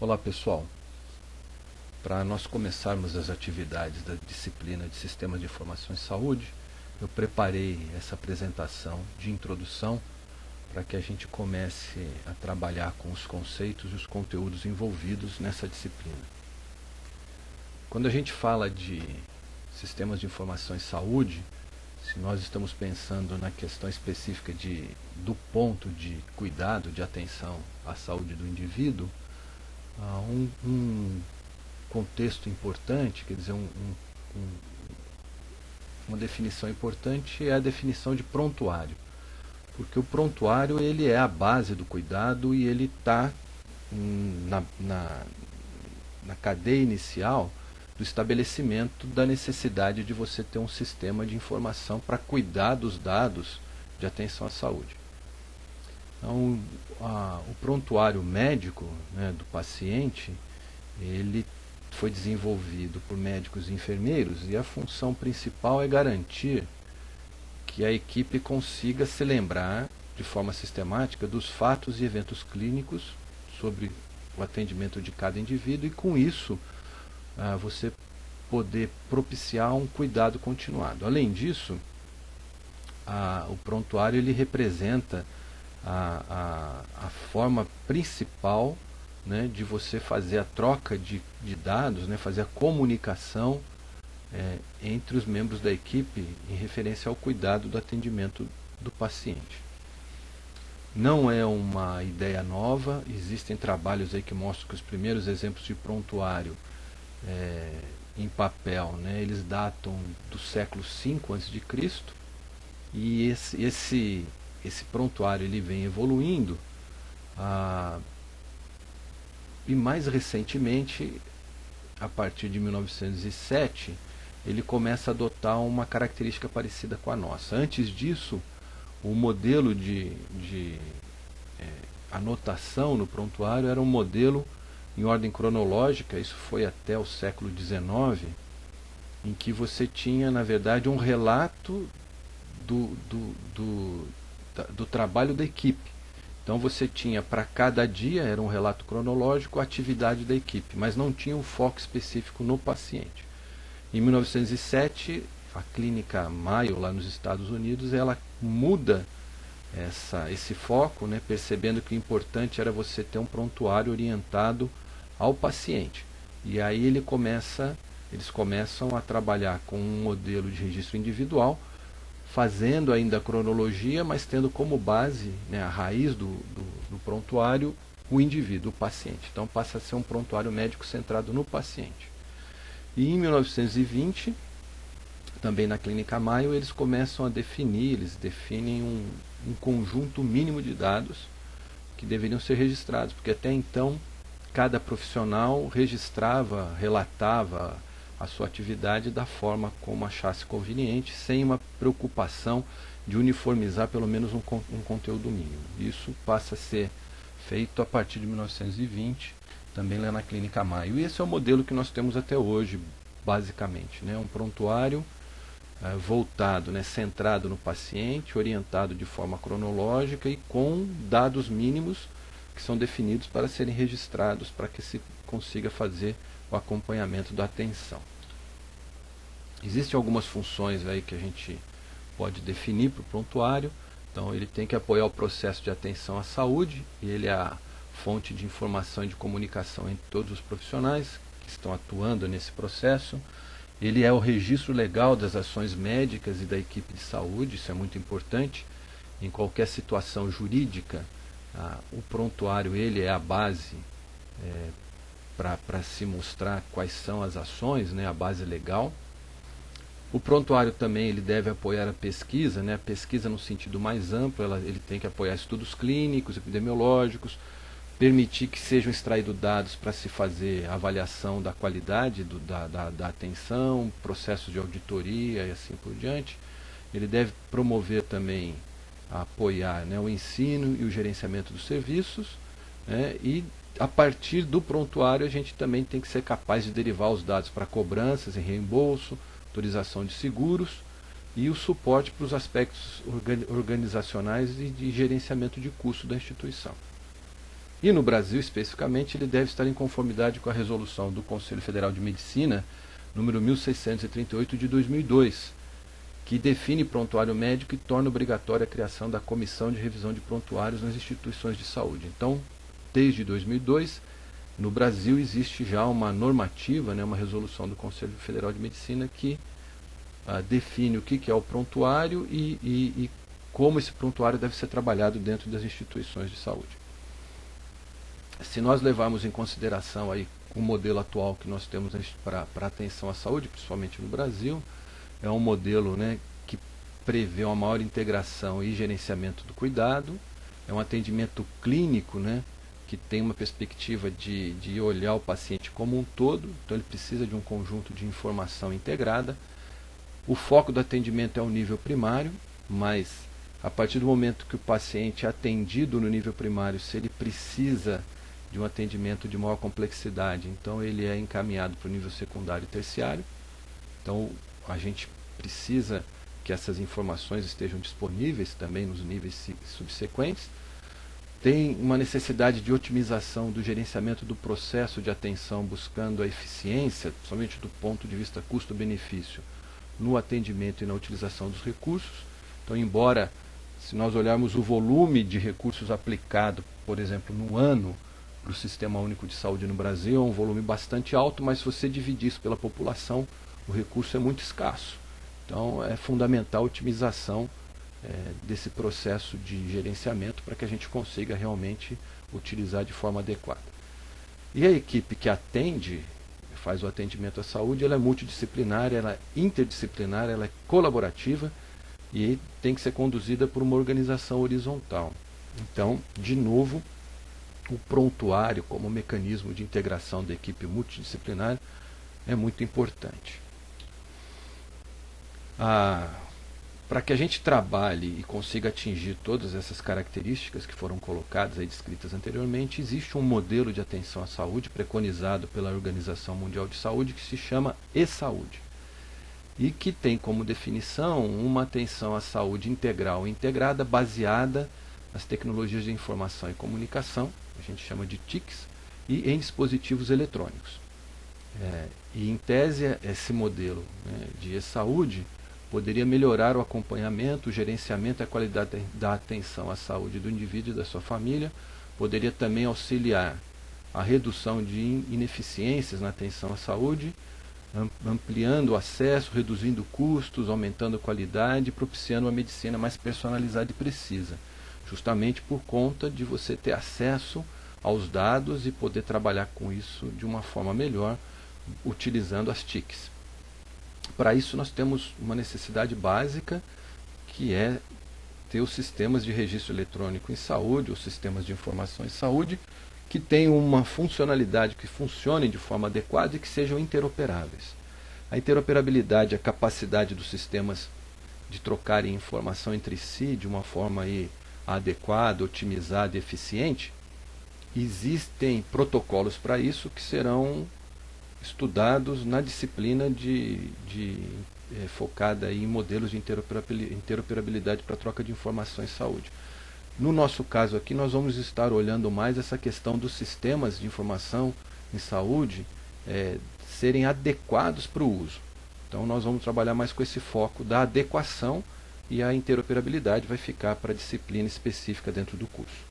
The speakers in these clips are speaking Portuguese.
Olá pessoal, para nós começarmos as atividades da disciplina de Sistemas de Informação em Saúde, eu preparei essa apresentação de introdução para que a gente comece a trabalhar com os conceitos e os conteúdos envolvidos nessa disciplina. Quando a gente fala de Sistemas de Informação em Saúde, se nós estamos pensando na questão específica do ponto de cuidado, de atenção à saúde do indivíduo, um contexto importante, quer dizer, uma definição importante é a definição de prontuário, porque o prontuário ele é a base do cuidado e ele está na cadeia inicial do estabelecimento da necessidade de você ter um sistema de informação para cuidar dos dados de atenção à saúde. Então, o prontuário médico, né, do paciente, ele foi desenvolvido por médicos e enfermeiros e a função principal é garantir que a equipe consiga se lembrar de forma sistemática dos fatos e eventos clínicos sobre o atendimento de cada indivíduo e com isso você poder propiciar um cuidado continuado. Além disso, o prontuário ele representa a forma principal, né, de você fazer a troca de dados, né, fazer a comunicação entre os membros da equipe em referência ao cuidado do atendimento do paciente. Não é uma ideia nova, existem trabalhos aí que mostram que os primeiros exemplos de prontuário em papel, né, eles datam do século V a.C. e esse prontuário ele vem evoluindo e mais recentemente, a partir de 1907, ele começa a adotar uma característica parecida com a nossa. Antes disso, o modelo de anotação no prontuário era um modelo em ordem cronológica, isso foi até o século XIX, em que você tinha, na verdade, um relato do trabalho da equipe. Então você tinha para cada dia, era um relato cronológico, a atividade da equipe, mas não tinha um foco específico no paciente. Em 1907, a clínica Mayo, lá nos Estados Unidos, ela muda esse foco, né, percebendo que o importante era você ter um prontuário orientado ao paciente. E aí eles começam a trabalhar com um modelo de registro individual, fazendo ainda a cronologia, mas tendo como base, né, a raiz do prontuário, o indivíduo, o paciente. Então passa a ser um prontuário médico centrado no paciente. E em 1920, também na Clínica Mayo, eles começam a eles definem um conjunto mínimo de dados que deveriam ser registrados, porque até então cada profissional registrava, relatava a sua atividade da forma como achasse conveniente, sem uma preocupação de uniformizar pelo menos um conteúdo mínimo. Isso passa a ser feito a partir de 1920, também lá na Clínica Mayo. E esse é o modelo que nós temos até hoje, basicamente, né? Um prontuário voltado, né, centrado no paciente, orientado de forma cronológica e com dados mínimos que são definidos para serem registrados, para que se consiga fazer o acompanhamento da atenção. Existem algumas funções aí que a gente pode definir para o prontuário. Então ele tem que apoiar o processo de atenção à saúde, e ele é a fonte de informação e de comunicação entre todos os profissionais que estão atuando nesse processo. Ele é o registro legal das ações médicas e da equipe de saúde, isso é muito importante. Em qualquer situação jurídica, o prontuário ele é a base para se mostrar quais são as ações, né, a base legal. O prontuário também ele deve apoiar a pesquisa, né, a pesquisa no sentido mais amplo, ele tem que apoiar estudos clínicos, epidemiológicos, permitir que sejam extraídos dados para se fazer avaliação da qualidade da atenção, processos de auditoria e assim por diante. Ele deve promover também, apoiar, né, o ensino e o gerenciamento dos serviços, né, e a partir do prontuário a gente também tem que ser capaz de derivar os dados para cobranças e reembolso, autorização de seguros e o suporte para os aspectos organizacionais e de gerenciamento de custo da instituição. E no Brasil, especificamente, ele deve estar em conformidade com a resolução do Conselho Federal de Medicina, número 1638 de 2002, que define prontuário médico e torna obrigatória a criação da Comissão de Revisão de Prontuários nas instituições de saúde. Então, desde 2002, no Brasil existe já uma normativa, uma resolução do Conselho Federal de Medicina que define o que é o prontuário e como esse prontuário deve ser trabalhado dentro das instituições de saúde. Se nós levarmos em consideração aí o modelo atual que nós temos para atenção à saúde, principalmente no Brasil, é um modelo que prevê uma maior integração e gerenciamento do cuidado, é um atendimento clínico que tem uma perspectiva de olhar o paciente como um todo, então ele precisa de um conjunto de informação integrada. O foco do atendimento é o nível primário, mas a partir do momento que o paciente é atendido no nível primário, se ele precisa de um atendimento de maior complexidade, então ele é encaminhado para o nível secundário e terciário. Então a gente precisa que essas informações estejam disponíveis também nos níveis subsequentes. Tem uma necessidade de otimização do gerenciamento do processo de atenção, buscando a eficiência, somente do ponto de vista custo-benefício, no atendimento e na utilização dos recursos. Então, embora, se nós olharmos o volume de recursos aplicado, por exemplo, no ano, para o Sistema Único de Saúde no Brasil, é um volume bastante alto, mas se você dividir isso pela população, o recurso é muito escasso. Então, é fundamental a otimização desse processo de gerenciamento para que a gente consiga realmente utilizar de forma adequada. E a equipe que faz o atendimento à saúde, ela é multidisciplinar, ela é interdisciplinar, ela é colaborativa e tem que ser conduzida por uma organização horizontal. Então, de novo, o prontuário como mecanismo de integração da equipe multidisciplinar é muito importante. Para que a gente trabalhe e consiga atingir todas essas características que foram colocadas e descritas anteriormente, existe um modelo de atenção à saúde preconizado pela Organização Mundial de Saúde que se chama e-saúde e que tem como definição uma atenção à saúde integral e integrada baseada nas tecnologias de informação e comunicação, a gente chama de TICs, e em dispositivos eletrônicos. E em tese, esse modelo de e-saúde poderia melhorar o acompanhamento, o gerenciamento e a qualidade da atenção à saúde do indivíduo e da sua família, poderia também auxiliar a redução de ineficiências na atenção à saúde, ampliando o acesso, reduzindo custos, aumentando a qualidade e propiciando uma medicina mais personalizada e precisa, justamente por conta de você ter acesso aos dados e poder trabalhar com isso de uma forma melhor, utilizando as TICs. Para isso nós temos uma necessidade básica, que é ter os sistemas de registro eletrônico em saúde, os sistemas de informação em saúde, que tenham uma funcionalidade, que funcionem de forma adequada e que sejam interoperáveis. A interoperabilidade, a capacidade dos sistemas de trocarem informação entre si de uma forma adequada, otimizada e eficiente, existem protocolos para isso que serão estudados na disciplina focada em modelos de interoperabilidade para troca de informações em saúde. No nosso caso aqui, nós vamos estar olhando mais essa questão dos sistemas de informação em saúde serem adequados para o uso. Então nós vamos trabalhar mais com esse foco da adequação, e a interoperabilidade vai ficar para a disciplina específica dentro do curso.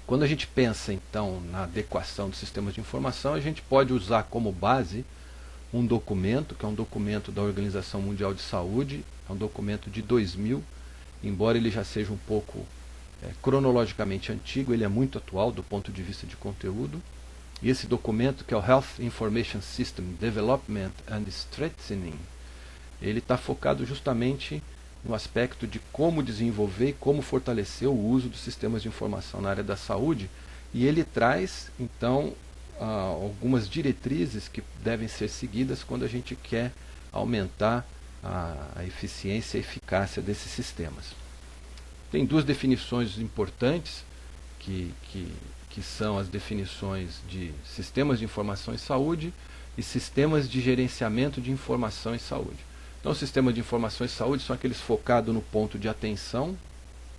Quando a gente pensa, então, na adequação dos sistemas de informação, a gente pode usar como base um documento, que é um documento da Organização Mundial de Saúde, é um documento de 2000, embora ele já seja um pouco cronologicamente antigo, ele é muito atual do ponto de vista de conteúdo. E esse documento, que é o Health Information System Development and Strengthening, ele está focado justamente no aspecto de como desenvolver e como fortalecer o uso dos sistemas de informação na área da saúde, e ele traz, então, algumas diretrizes que devem ser seguidas quando a gente quer aumentar a eficiência e eficácia desses sistemas. Tem duas definições importantes, que são as definições de sistemas de informação em saúde e sistemas de gerenciamento de informação em saúde. Então, os sistemas de informação em saúde são aqueles focados no ponto de atenção,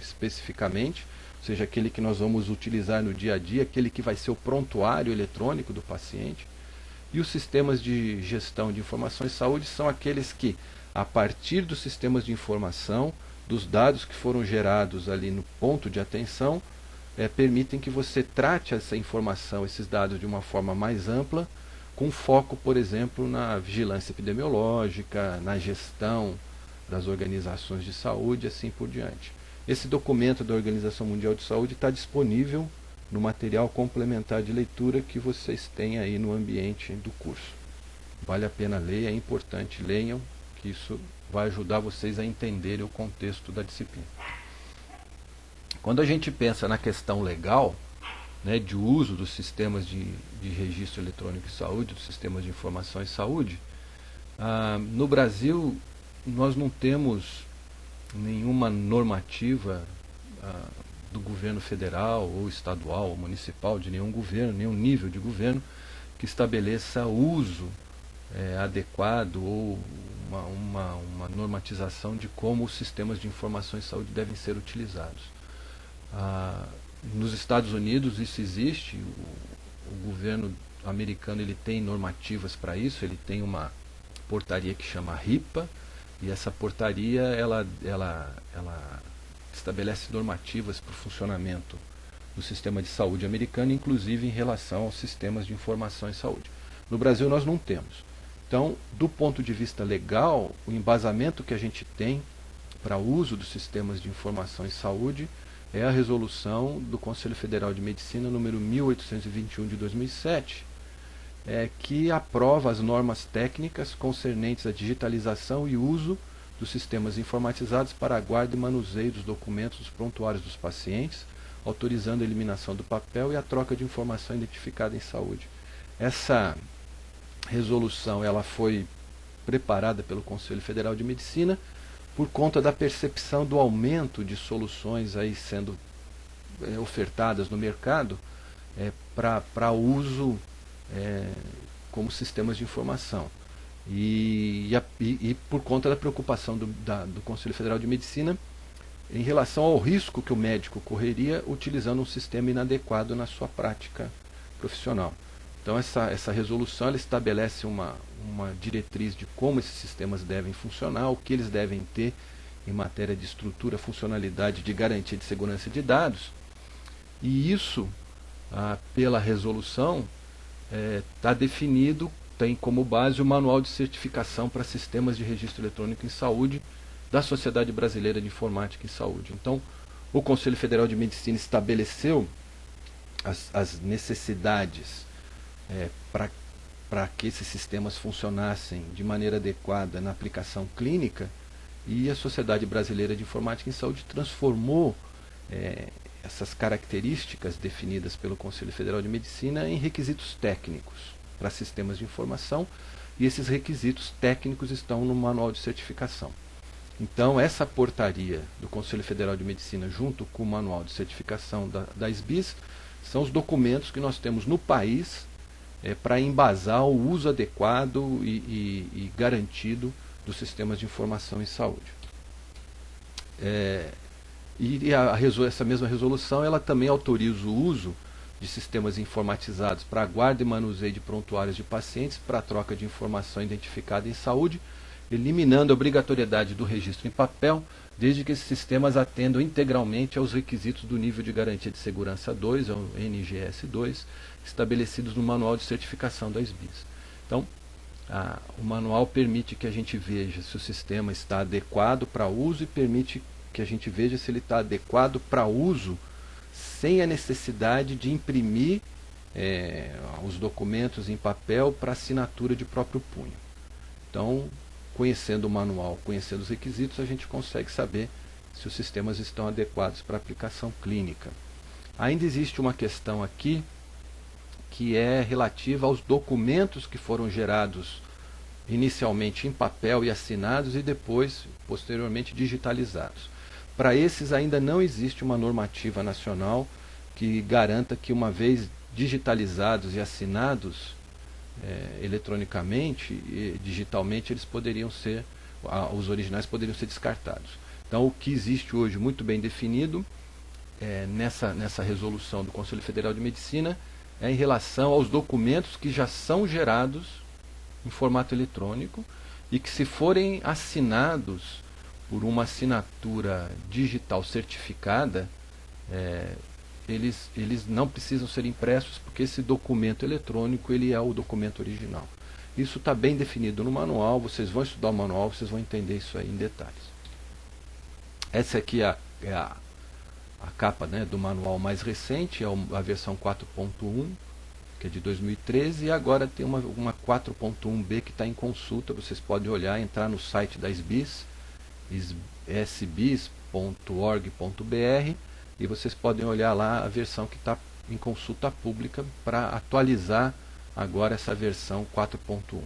especificamente. seja, aquele que nós vamos utilizar no dia a dia, aquele que vai ser o prontuário eletrônico do paciente. E os sistemas de gestão de informações de saúde são aqueles que, a partir dos sistemas de informação, dos dados que foram gerados ali no ponto de atenção, permitem que você trate essa informação, esses dados de uma forma mais ampla, com foco, por exemplo, na vigilância epidemiológica, na gestão das organizações de saúde e assim por diante. Esse documento da Organização Mundial de Saúde está disponível no material complementar de leitura que vocês têm aí no ambiente do curso. Vale a pena ler, é importante, leiam, que isso vai ajudar vocês a entenderem o contexto da disciplina. Quando a gente pensa na questão legal, né, de uso dos sistemas de registro eletrônico de saúde, dos sistemas de informação em saúde, no Brasil nós não temos nenhuma normativa do governo federal ou estadual ou municipal, de nenhum governo, nenhum nível de governo que estabeleça uso adequado ou uma normatização de como os sistemas de informação em saúde devem ser utilizados. Nos Estados Unidos isso existe, o governo americano ele tem normativas para isso, ele tem uma portaria que chama HIPAA, e essa portaria ela estabelece normativas para o funcionamento do sistema de saúde americano, inclusive em relação aos sistemas de informação em saúde. No Brasil nós não temos. Então, do ponto de vista legal, o embasamento que a gente tem para o uso dos sistemas de informação em saúde é a resolução do Conselho Federal de Medicina número 1821 de 2007, que aprova as normas técnicas concernentes à digitalização e uso dos sistemas informatizados para a guarda e manuseio dos documentos dos prontuários dos pacientes, autorizando a eliminação do papel e a troca de informação identificada em saúde. Essa resolução ela foi preparada pelo Conselho Federal de Medicina por conta da percepção do aumento de soluções aí sendo ofertadas no mercado para uso como sistemas de informação. E por conta da preocupação do Conselho Federal de Medicina em relação ao risco que o médico correria utilizando um sistema inadequado na sua prática profissional. Então essa resolução ela estabelece uma diretriz de como esses sistemas devem funcionar, o que eles devem ter em matéria de estrutura, funcionalidade, de garantia de segurança de dados. E isso, pela resolução, está definido, tem como base o Manual de Certificação para Sistemas de Registro Eletrônico em Saúde da Sociedade Brasileira de Informática em Saúde. Então, o Conselho Federal de Medicina estabeleceu as necessidades para que esses sistemas funcionassem de maneira adequada na aplicação clínica, e a Sociedade Brasileira de Informática em Saúde transformou essas características definidas pelo Conselho Federal de Medicina em requisitos técnicos para sistemas de informação, e esses requisitos técnicos estão no Manual de Certificação. Então, essa portaria do Conselho Federal de Medicina, junto com o Manual de Certificação da SBIS, são os documentos que nós temos no país para embasar o uso adequado e garantido dos sistemas de informação em saúde. Essa mesma resolução ela também autoriza o uso de sistemas informatizados para guarda e manuseio de prontuários de pacientes para troca de informação identificada em saúde, eliminando a obrigatoriedade do registro em papel, desde que esses sistemas atendam integralmente aos requisitos do nível de garantia de segurança 2, o NGS 2, estabelecidos no Manual de Certificação da SBIS. Então, o manual permite que a gente veja se o sistema está adequado para uso e permite que a gente veja se ele está adequado para uso sem a necessidade de imprimir os documentos em papel para assinatura de próprio punho. Então, conhecendo o manual, conhecendo os requisitos, a gente consegue saber se os sistemas estão adequados para aplicação clínica. Ainda existe uma questão aqui que é relativa aos documentos que foram gerados inicialmente em papel e assinados e depois, posteriormente, digitalizados. Para esses ainda não existe uma normativa nacional que garanta que, uma vez digitalizados e assinados eletronicamente e digitalmente, eles poderiam ser, os originais poderiam ser descartados. Então, o que existe hoje muito bem definido nessa resolução do Conselho Federal de Medicina é em relação aos documentos que já são gerados em formato eletrônico e que, se forem assinados por uma assinatura digital certificada, eles não precisam ser impressos, porque esse documento eletrônico ele é o documento original. Isso está bem definido no manual, vocês vão estudar o manual, vocês vão entender isso aí em detalhes. Essa aqui é a capa, né, do manual mais recente, é a versão 4.1, que é de 2013, e agora tem uma 4.1b que está em consulta. Vocês podem olhar, entrar no site da SBIS, sbis.org.br, e vocês podem olhar lá a versão que está em consulta pública para atualizar agora essa versão 4.1.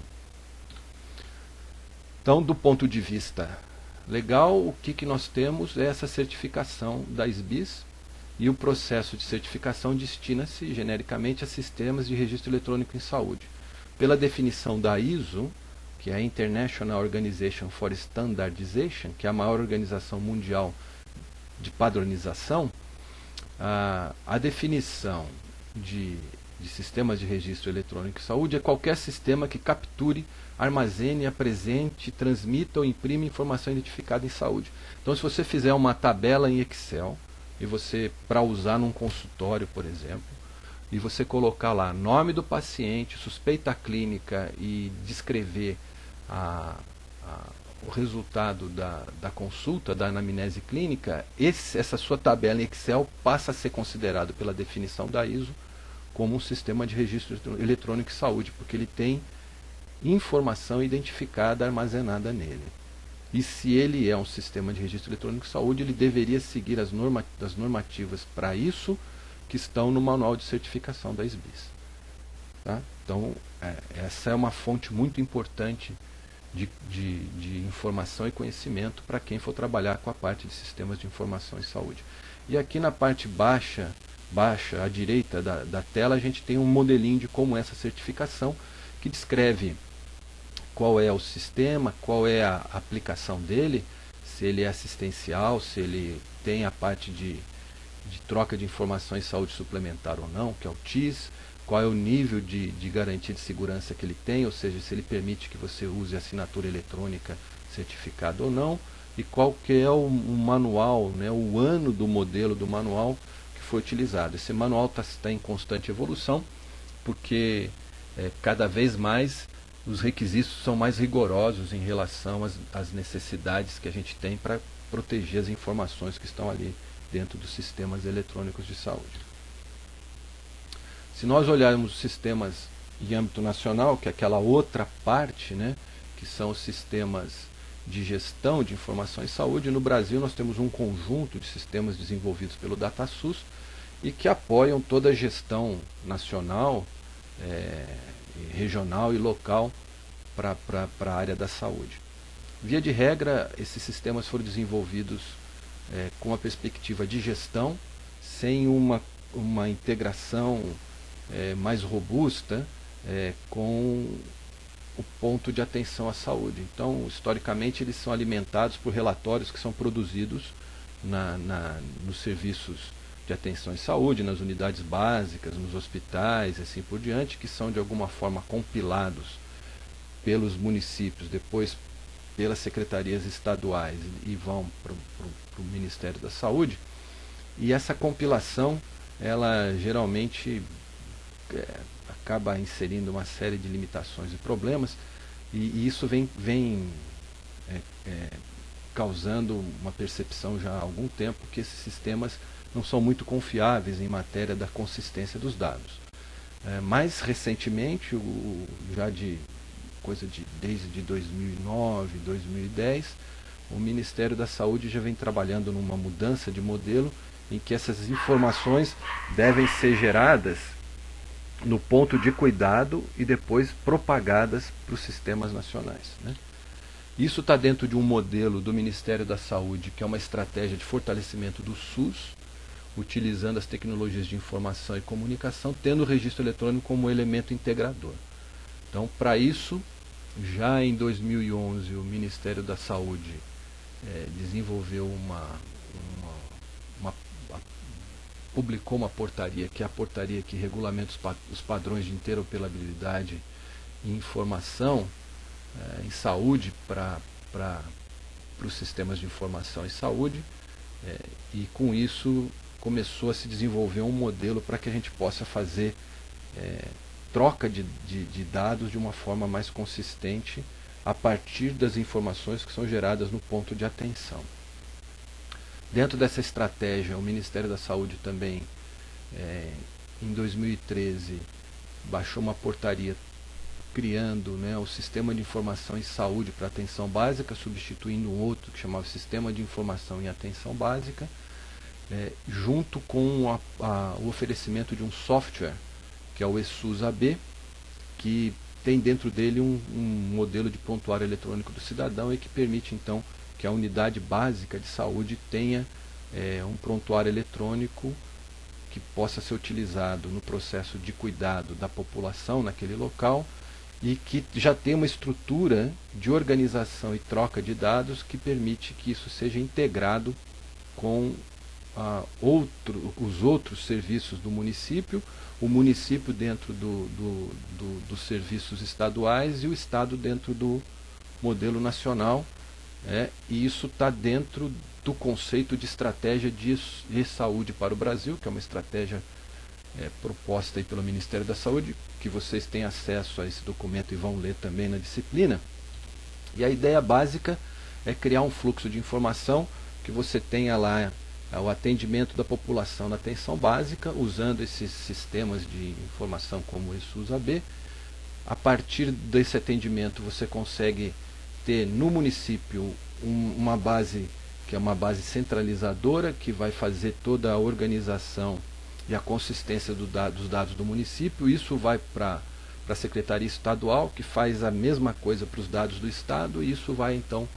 Então, do ponto de vista legal, o que nós temos é essa certificação da SBIS, e o processo de certificação destina-se genericamente a sistemas de registro eletrônico em saúde. Pela definição da ISO, que é a International Organization for Standardization, que é a maior organização mundial de padronização, a definição de sistemas de registro eletrônico em saúde é qualquer sistema que capture, armazene, apresente, transmita ou imprime informação identificada em saúde. Então, se você fizer uma tabela em Excel, e você, para usar num consultório, por exemplo, e você colocar lá nome do paciente, suspeita clínica e descrever o resultado da consulta, da anamnese clínica, essa sua tabela em Excel passa a ser considerado pela definição da ISO como um sistema de registro eletrônico em saúde, porque ele tem informação identificada armazenada nele. E se ele é um sistema de registro eletrônico de saúde, ele deveria seguir as normativas para isso que estão no manual de certificação da SBIS. Tá? Então, essa é uma fonte muito importante de informação e conhecimento para quem for trabalhar com a parte de sistemas de informação em saúde. E aqui na parte baixa à direita da tela, a gente tem um modelinho de como é essa certificação, que descreve qual é o sistema, qual é a aplicação dele, se ele é assistencial, se ele tem a parte de troca de informações em saúde suplementar ou não, que é o TIS, qual é o nível de garantia de segurança que ele tem, ou seja, se ele permite que você use assinatura eletrônica certificada ou não, e qual que é o manual, né, o ano do modelo do manual que foi utilizado. Esse manual está em constante evolução, porque cada vez mais os requisitos são mais rigorosos em relação às necessidades que a gente tem para proteger as informações que estão ali dentro dos sistemas eletrônicos de saúde. Se nós olharmos os sistemas em âmbito nacional, que é aquela outra parte, né, que são os sistemas de gestão de informação em saúde, no Brasil nós temos um conjunto de sistemas desenvolvidos pelo DataSUS e que apoiam toda a gestão nacional, regional e local para a área da saúde. Via de regra, esses sistemas foram desenvolvidos com a perspectiva de gestão, sem uma integração mais robusta com o ponto de atenção à saúde. Então, historicamente, eles são alimentados por relatórios que são produzidos nos serviços de atenção em saúde, nas unidades básicas, nos hospitais, assim por diante, que são de alguma forma compilados pelos municípios, depois pelas secretarias estaduais e vão para o Ministério da Saúde. E essa compilação, ela geralmente acaba inserindo uma série de limitações e problemas, e isso vem causando uma percepção já há algum tempo que esses sistemas não são muito confiáveis em matéria da consistência dos dados. Mais recentemente, desde 2009, 2010, o Ministério da Saúde já vem trabalhando numa mudança de modelo em que essas informações devem ser geradas no ponto de cuidado e depois propagadas para os sistemas nacionais, né? Isso está dentro de um modelo do Ministério da Saúde, que é uma estratégia de fortalecimento do SUS, utilizando as tecnologias de informação e comunicação, tendo o registro eletrônico como elemento integrador. Então, para isso, já em 2011, o Ministério da Saúde desenvolveu publicou uma portaria, que é a portaria que regulamenta os padrões de interoperabilidade e informação em saúde para os sistemas de informação em saúde, e com isso começou a se desenvolver um modelo para que a gente possa fazer troca de dados de uma forma mais consistente a partir das informações que são geradas no ponto de atenção. Dentro dessa estratégia, o Ministério da Saúde também, em 2013, baixou uma portaria criando, o Sistema de Informação em Saúde para Atenção Básica, substituindo um outro que chamava Sistema de Informação em Atenção Básica, junto com o oferecimento de um software, que é o ESUS-AB, que tem dentro dele um modelo de prontuário eletrônico do cidadão e que permite, então, que a unidade básica de saúde tenha um prontuário eletrônico que possa ser utilizado no processo de cuidado da população naquele local e que já tem uma estrutura de organização e troca de dados que permite que isso seja integrado com os outros serviços do município, o município dentro dos serviços estaduais e o Estado dentro do modelo nacional. E isso está dentro do conceito de estratégia de saúde para o Brasil, que é uma estratégia proposta aí pelo Ministério da Saúde, que vocês têm acesso a esse documento e vão ler também na disciplina. E a ideia básica é criar um fluxo de informação que você tenha lá o atendimento da população na atenção básica, usando esses sistemas de informação como o ESUS-AB. A partir desse atendimento você consegue ter no município uma base que é uma base centralizadora, que vai fazer toda a organização e a consistência dos dados do município. Isso vai para a Secretaria Estadual, que faz a mesma coisa para os dados do Estado, e isso vai então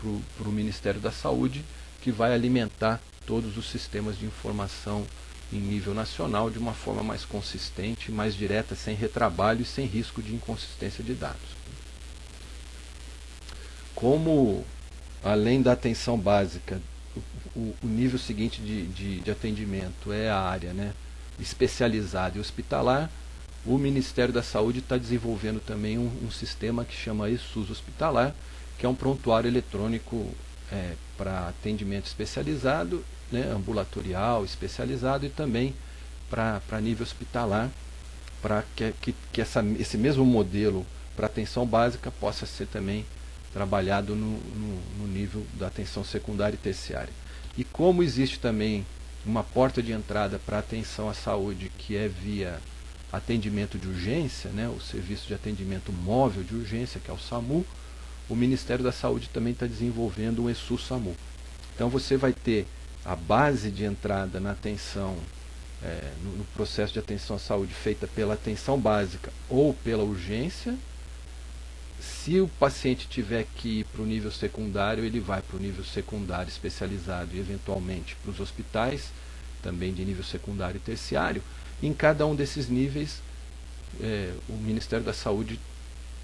para o Ministério da Saúde, que vai alimentar todos os sistemas de informação em nível nacional de uma forma mais consistente, mais direta, sem retrabalho e sem risco de inconsistência de dados. Como, além da atenção básica, o nível seguinte de atendimento é a área especializada e hospitalar, o Ministério da Saúde está desenvolvendo também um sistema que chama ESUS Hospitalar, que é um prontuário eletrônico para atendimento especializado, ambulatorial, especializado, e também para nível hospitalar, para que esse mesmo modelo para atenção básica possa ser também trabalhado no nível da atenção secundária e terciária. E como existe também uma porta de entrada para atenção à saúde, que é via atendimento de urgência, o serviço de atendimento móvel de urgência, que é o SAMU, o Ministério da Saúde também está desenvolvendo um ESUS-SAMU. Então você vai ter a base de entrada na atenção, no processo de atenção à saúde, feita pela atenção básica ou pela urgência. Se o paciente tiver que ir para o nível secundário, ele vai para o nível secundário especializado e eventualmente para os hospitais, também de nível secundário e terciário. Em cada um desses níveis, o Ministério da Saúde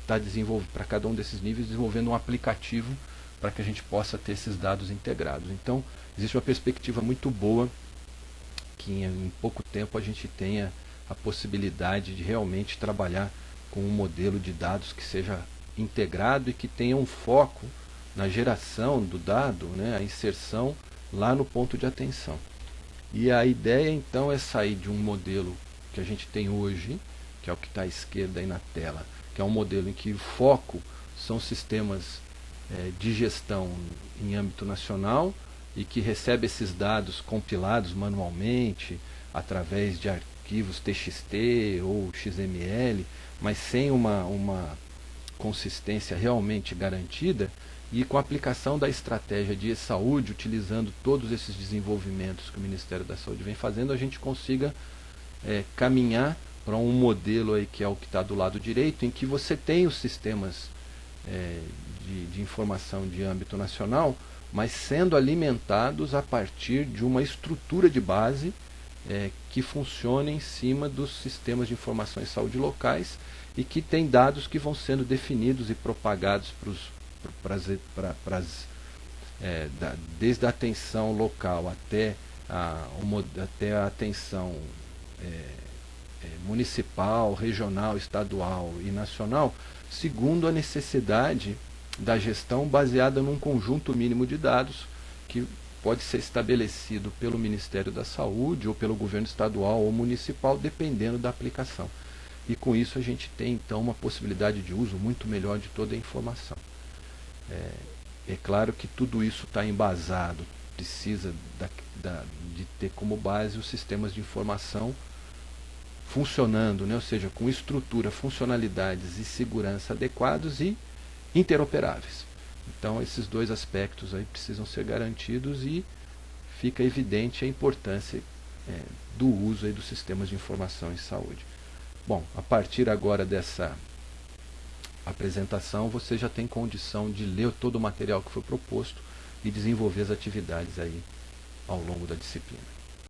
está desenvolvendo, para cada um desses níveis, desenvolvendo um aplicativo para que a gente possa ter esses dados integrados. Então, existe uma perspectiva muito boa que em pouco tempo a gente tenha a possibilidade de realmente trabalhar com um modelo de dados que seja integrado e que tenha um foco na geração do dado, a inserção lá no ponto de atenção. E a ideia então é sair de um modelo que a gente tem hoje, que é o que está à esquerda aí na tela, que é um modelo em que o foco são sistemas de gestão em âmbito nacional e que recebe esses dados compilados manualmente através de arquivos TXT ou XML, mas sem uma consistência realmente garantida, e com a aplicação da estratégia de e-saúde, utilizando todos esses desenvolvimentos que o Ministério da Saúde vem fazendo, a gente consiga caminhar para um modelo aí que é o que está do lado direito, em que você tem os sistemas de informação de âmbito nacional, mas sendo alimentados a partir de uma estrutura de base que funcione em cima dos sistemas de informação em saúde locais e que tem dados que vão sendo definidos e propagados desde a atenção local até até a atenção municipal, regional, estadual e nacional, segundo a necessidade da gestão baseada num conjunto mínimo de dados que pode ser estabelecido pelo Ministério da Saúde ou pelo governo estadual ou municipal, dependendo da aplicação. E com isso a gente tem então uma possibilidade de uso muito melhor de toda a informação. É claro que tudo isso está embasado, precisa de ter como base os sistemas de informação funcionando, né? Ou seja, com estrutura, funcionalidades e segurança adequados e interoperáveis. Então esses dois aspectos aí precisam ser garantidos e fica evidente a importância do uso aí dos sistemas de informação em saúde. Bom, a partir agora dessa apresentação, você já tem condição de ler todo o material que foi proposto e desenvolver as atividades aí ao longo da disciplina.